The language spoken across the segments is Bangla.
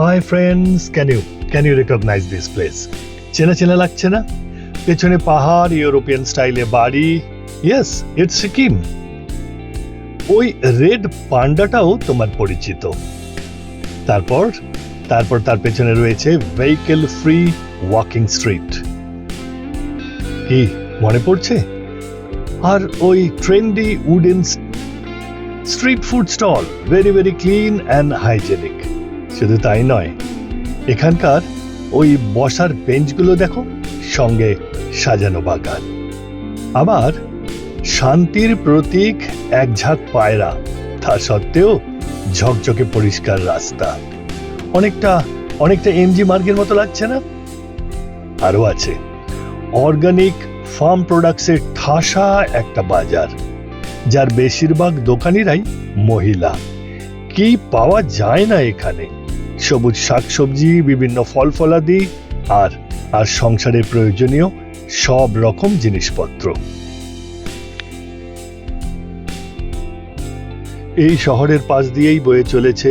High friends, can you recognise this place? চেনা চেনা লাগছে না? পেছনে পাহাড়, ইউরোপিয়ান স্টাইলে বাড়ি। Yes, it's Sikkim. ওই রেড পান্ডাটাও তোমার পরিচিত। তারপর তারপর তার পেছনে রয়েছে ভেহিকেল ফ্রি ওয়াকিং স্ট্রিট। কি মনে পড়ছে? আর ওই trendy wooden street food stall, very very clean and hygienic. শুধু তাই নয়, এখানকার ওই বসার বেঞ্চগুলো দেখো, সঙ্গে সাজানো বাগান। আবার শান্তির প্রতীক এক ঝাঁক পায়রা, তা সত্ত্বেও ঝকঝকে পরিষ্কার রাস্তা। অনেকটা এমজি মার্গের মতো লাগছে না? আরো আছে অর্গানিক ফার্ম প্রোডাক্টসের ঠাসা একটা বাজার, যার বেশিরভাগ দোকানিরাই মহিলা। কি পাওয়া যায় না এখানে? সবুজ শাকসবজি, বিভিন্ন ফল ফলাদি আর সংসারের প্রয়োজনীয় সব রকম জিনিসপত্র। এই শহরের পাশ দিয়েই বয়ে চলেছে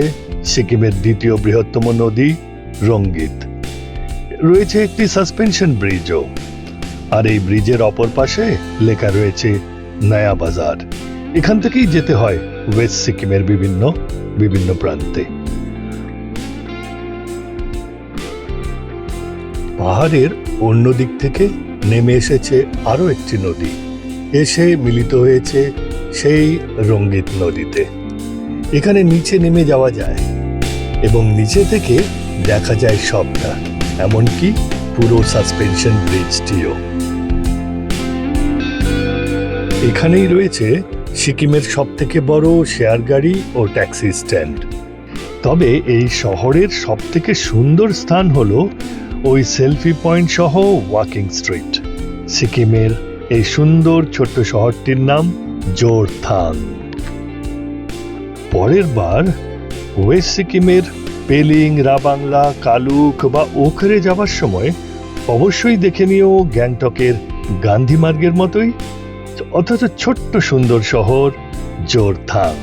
সিকিমের দ্বিতীয় বৃহত্তম নদী রঙ্গিত। রয়েছে একটি সাসপেনশন ব্রিজও, আর এই ব্রিজের অপর পাশে লেখা রয়েছে নয়া বাজার। এখান থেকেই যেতে হয় ওয়েস্ট সিকিমের বিভিন্ন প্রান্তে। পাহাড়ের অন্য দিক থেকে নেমে এসেছে আরো একটি নদী, এসে মিলিত হয়েছে সেই রঙ্গিত নদীতে। এখানে নিচে নেমে যাওয়া যায় এবং নিচে থেকে দেখা যায় সবটা, এমনকি পুরো সাসপেনশন ব্রিজটিও। এখানেই রয়েছে সিকিমের সবথেকে বড় শেয়ার গাড়ি ও ট্যাক্সি স্ট্যান্ড। তবে এই শহরের সবথেকে সুন্দর স্থান হলো ওই সেলফি পয়েন্ট সহ ওয়াকিং স্ট্রিট। সিকিমের এই সুন্দর ছোট্ট শহরটির নাম জোরথাং। পরের বার ওয়েস্ট সিকিমের পেলিং, রাবাংলা, কালুক বা ওখরে যাবার সময় অবশ্যই দেখে নিও গ্যাংটকের গান্ধী মার্গের মতোই অথচ ছোট্ট সুন্দর শহর জোরথাং।